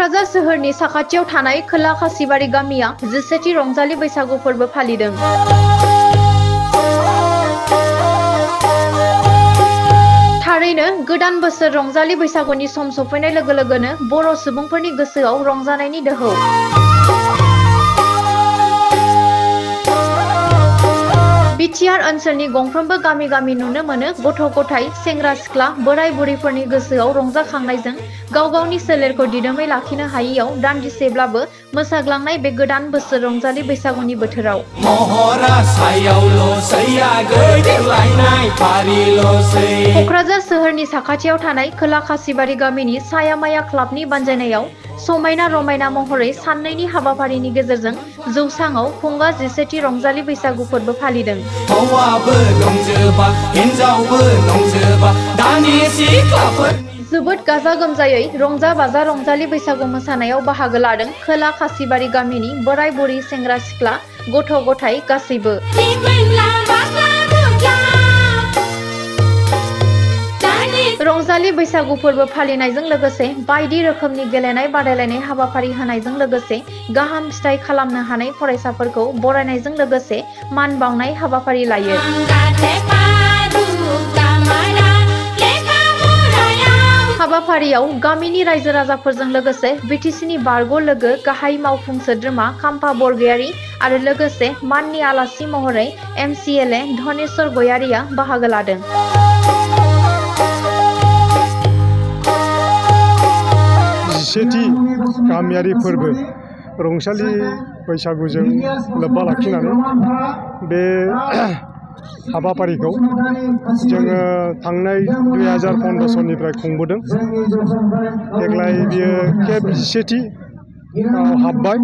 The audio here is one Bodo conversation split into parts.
क'क्राझार सोहोरनि साखाथियाव थानाय खोला खासिबारि गामिया 14थि रंजालि बैसागु फोरबो फालिदों। थारैनो गोदान बोसोर रंजालि बैसागुनि सम सफैनाय लोगो लोगोनो बर' सुबुंफोरनि गोसोआव रंजानायनि दोहौ। बिटिआर ओनसोलनि गंफ्रोमबो गामि गामि नुनो मोनो गथ' गथाय, सेंग्रा सिख्ला, बोराय बुरैफोरनि गोसोआव रंजाखांनायजों गाव गावनि सोलेरखौ दिदोमै लाखिनो हायैयाव दान्दिसेब्लाबो मोसाग्लांनाय बे गोदान बोसोर रंजालि बैसागुनि बोथोराव। क'क्राझार सोहोरनि साखाथियाव थानाय खोला खासिबारि गामिनि सायामाया क्लाबनि बानजायनायाव समायना रमायना महरै साननैनि हाबाफारिनि गेजेरजों जौसाङाव खुंगा 14थि रंजालि बैसागु फोरबो फालिदों। जोबोद गाजा गोमजायै रंजा बाजा रंजालि बैसागु मोसानायाव बाहागो लादों खोला खासिबारि गामिनि बोराय बुरै, सेंग्रा सिख्ला, गथ' गथाय गासैबो। रंजालि बैसागु फोरबो फालिनायजों लोगोसे बायदि रोखोमनि गेलेनाय बादायलायनाय हाबाफारि होनायजों लोगोसे गाहाम फिथाइ खालामनो हानाय फरायसाफोरखौ बरायनायजों लोगोसे मान बावनाय हाबाफारि लायो। हाबाफारियाव गामिनि रायजो राजाफोरजों लोगोसे बिटिसिनि बारग' लोगो गाहाय मावफुं सोद्रोमा खाम्फा बरगयारी आरो लोगोसे माननि आलासि महरै MCLA धनेश्वर गयारीया बाहागो लादों। सेथि गामियारि फोरबो रंजालि बैसागुजों लोब्बा लाखिनानै बे हाबाफारिखौ जोङो थांनाय 2015 सननिफ्राय खुंबोदों। देग्लाय बियो खेब 14थि हाबबाय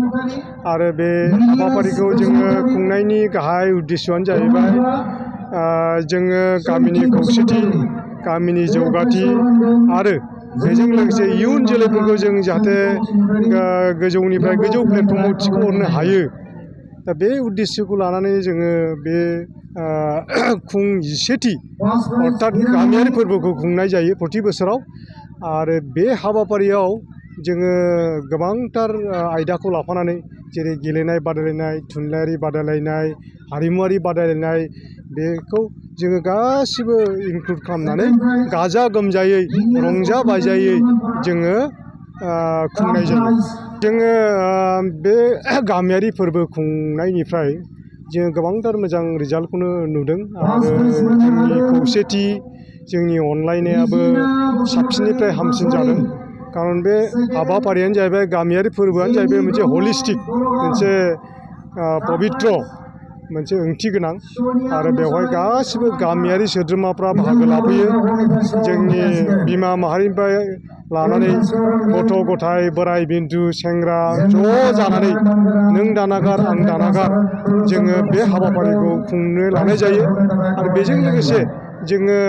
आरो बे हाबाफारिखौ जोङो खुंनायनि गाहाय उद्देश्यआनो जाहैबाय जोङो गामिनि खौसेथि, गामिनि जौगाथि आरो बेजों लोगोसे इयुन जोलैफोरखौ जों जाहाथे गोजौनिफ्राय गोजौ प्लेटफर्माव थिखोहरनो हायो। दा बे उद्देश्यखौ लानानै जोङो बे 14थि अर्थात गामियारि फोरबोखौ खुंनाय जायो प्रति बोसोराव। आरो बे हाबाफारियाव जोङो गोबांथार आयदाखौ लाफानानै जेरै गेलेनाय बादायलायनाय, थुनलाइयारि बादायलायनाय, हारिमुवारि बादायलायनाय बेखौ जोङो गासिबो इनक्लुड खालामनानै गाजा गोमजायै रंजा बाजायै जोङो खुंनाय जायो। जोङो बे गामियारि फोरबो खुंनायनिफ्राय जोङो गोबांथार मोजां रिजाल्टखौनो नुदों आरो जोंनि खौसेथि, जोंनि अनलायनायाबो साबसिननिफ्राय हामसिन जादों। खारन बे हाबाफारियानो जाहैबाय गामियारि फोरबोआनो जाहैबाय मोनसे हलिस्टिक, मोनसे पबित्र, मोनसे ओंथि गोनां आरो बेवहाय गासिबो गामियारि सोद्रोमाफ्रा बाहागो लाफैयो। जोंनि बिमा माहारिनिफ्राय लानानै गथ' गथाय, बोराय बेन्थु, सेंग्रा ज' जानानै नों दानागार आं दानागार जोङो बे हाबाफारिखौ खुंनो लानाय जायो। आरो बेजों लोगोसे जोङो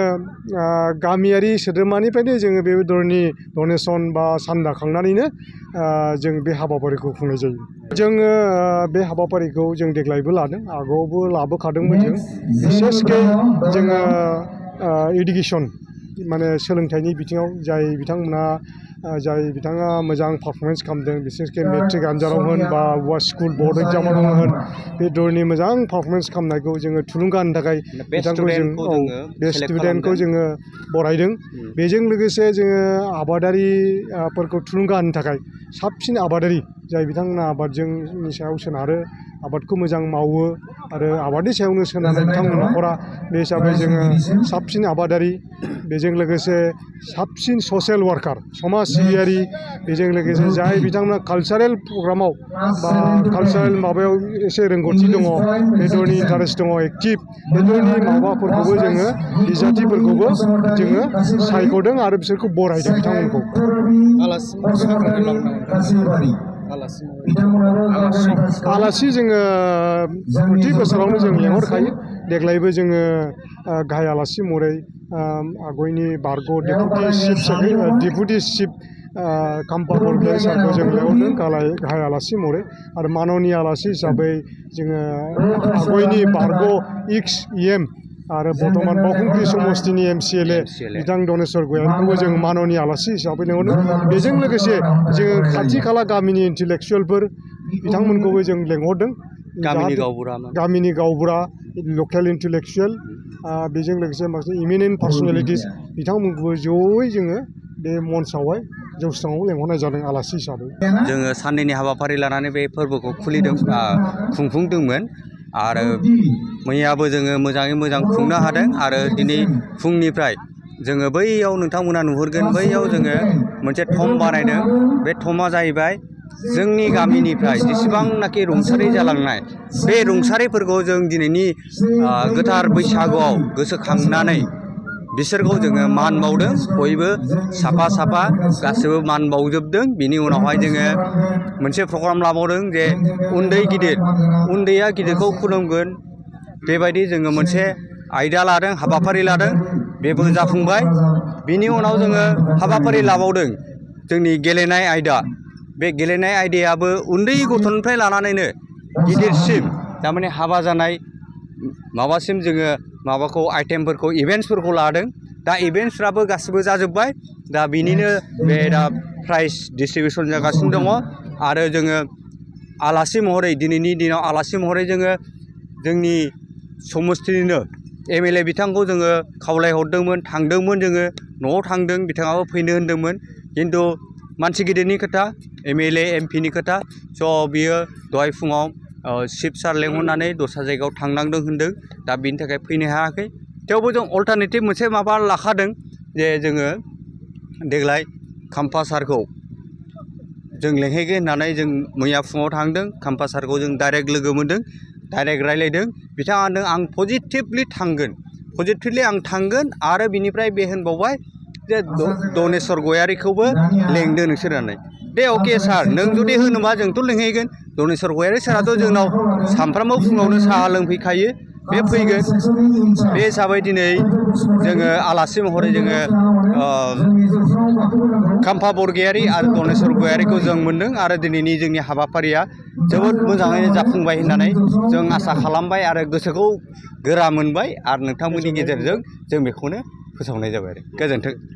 गामियारि सोद्रोमानिफ्रायनो जोङो बे धरनि डनेसन बा सान्दा खांनानैनो जों बे हाबाफारिखौ खुंनाय जायो। जोङो बे हाबाफारिखौ जों देग्लायबो लादों, आगोलावबो लाबोखादोंमोन जों। बिसेसके जोङो इडुकेसन माने सोलोंथाइनि बिथिङाव जाय बिथाङा मोजां पारफरमेन्स खालामदों, बिसेसके मेट्रिक आनजादाव होन बा स्कुल बोर्ड एग्जामाव होन, बे धरनि मोजां पारफरमेन्स खालामनायखौ जोङो थुलुंगा होनो थाखाय बिथांखौ जों बे स्टुडेन्टखौ जोङो बरायदों। बेजों लोगोसे जोङो आबादारिफोरखौ थुलुंगा होनो थाखाय साबसिन आबादारि जाय बिथांमोना आबादजोंनि सायाव सोनारो, आबादखौ मोजां मावो आरो आबादनि सायावनो सोनारनाय बिथांमोन न'खरा, बे हिसाबै जोङो साबसिन आबादारि, बेजों लोगोसे साबसिन ससियेल वार्कार, समाज सिबियारि, बेजों लोगोसे जाय बिथांमोना कालचारेल प्रग्रामाव बा कालचारेल माबायाव एसे रोंगौथि दङ, बेदरनि इन्टारेस्ट दङ, एक्टिभ, बेदरनि माबाफोरखौबो जोङो बिजाथिफोरखौबो जोङो सायख'दों आरो बिसोरखौ बरायदों बिथांमोनखौ। आलासि जोङो प्रति बोसोरावनो जों लेंहरखायो। देग्लायबो जोङो गाहाय आलासि महरै आगयनि बारग' डेपुटि चिफ खाम्फा बरगयारी सारखौ जों लेंहरदों गाहाय आलासि महरै। आरो माननीय आलासि हिसाबै जोङो आगयनि बारग' एक्स EM आरो बर्तमान बावखुंग्रि समस्तिनि MCLA बिथां दनेश्वर गयारिखौबो जों माननीय आलासि हिसाबै लिंहरदों। बेजों लोगोसे जोङो खाथि खाला गामिनि इन्टेलेक्सुवेलफोर बिथांमोनखौबो जों लेंहरदों। गामिनि गावबुरा लकेल इन्टेलेक्सुवेल बेजों लोगोसे माखासे इमिनेन्ट पार्सनेलिटिस बिथांमोनखौबो जयै जोङो बे मन्चआवहाय जौस्राङाव लेंहरनाय जादों आलासि हिसाबै। जोङो साननैनि हाबाफारि लानानै बे फोरबोखौ खुंफुंदोंमोन आरो मैयाबो जोङो मोजाङै मोजां खुंनो हादों आरो दिनै फुंनिफ्राय जोङो बैयाव नोंथांमोना नुहुरगोन बैयाव जोङो मोनसे थम बानायदों। बे थमा जाहैबाय जोंनि गामिनिफ्राय जेसेबांनाखि रुंसारि जालांनाय बे रुंसारिफोरखौ जों दिनैनि गोथार बैसागुआव गोसोखांनानै बिसोरखौ जोङो मान बावदों। बयबो साफा साफा गासिबो मान बावजोबदों। बिनि उनावहाय जोङो मोनसे प्रग्राम लाबावदों जे उन्दैया गिदिरखौ खुलुमगोन। बेबायदि जोङो मोनसे आयदा लादों, हाबाफारि लादों, बेबो जाफुंबाय। बिनि उनाव जोङो हाबाफारि लाबावदों जोंनि गेलेनाय आयदा। बे गेलेनाय आयदायाबो उन्दै गथ'निफ्राय लानानैनो गिदिरसिम थारमाने हाबा जानाय माबासिम जोङो माबाखौ आइटेमफोरखौ इभेन्ट्सफोरखौ लादों। दा इभेन्ट्सफ्राबो गासिबो जाजोब्बाय। दा बिनिनो बे दा प्राइज डिस्ट्रिबिउसन जागासिनो दङ आरो जोङो आलासि महरै दिनैनि दिनाव आलासि महरै जोङो जोंनि समस्तिनिनो MLA बिथांखौ जोङो खावलायहरदोंमोन, थांदोंमोन जोङो न'आव थांदों, बिथाङाबो फैनो होनदोंमोन। खिन्थु मानसि गिदिरनि खोथा, MLA MP नि खोथा, स' बियो दहाय फुङाव चिफ सार लेंहरनानै दस्रा जायगायाव थांनांदों होनदों। दा बिनि थाखाय फैनो हायाखै। थेवबो जों अल्टारनेटिभ मोनसे माबा लाखादों जे जोङो देग्लाय खाम्फा सारखौ जों लेंहैगोन होननानै जों मैया फुङाव थांदों। खाम्फा सारखौ जों डाइरेक्ट लोगो मोनदों, डाइरेक्ट रायलायदों। बिथाङा होनदों आं पजिटिभलि थांगोन आरो बिनिफ्राय बे होनबावबाय जे दनेश्वर गयारिखौबो लेंदो नोंसोर होननानै। दे अके सार, नों जुदि होनोबा जोंथ' लेंहैगोन। दनेश्वर गयारि साराथ' जोंनाव सानफ्रामबो फुङावनो साहा लोंफैखायो, बे फैगोन। बे हिसाबै दिनै जोङो आलासि महरै जोङो खाम्फा बरगयारि आरो दनेश्वर गयारिखौ जों मोनदों आरो दिनैनि जोंनि हाबाफारिया जोबोद मोजाङैनो जाफुंबाय होननानै जों आसा खालामबाय आरो गोसोखौ गोरा मोनबाय आरो नोंथांमोननि गेजेरजों जों बेखौनो फोसावनाय जाबाय आरो गोजोन्थों।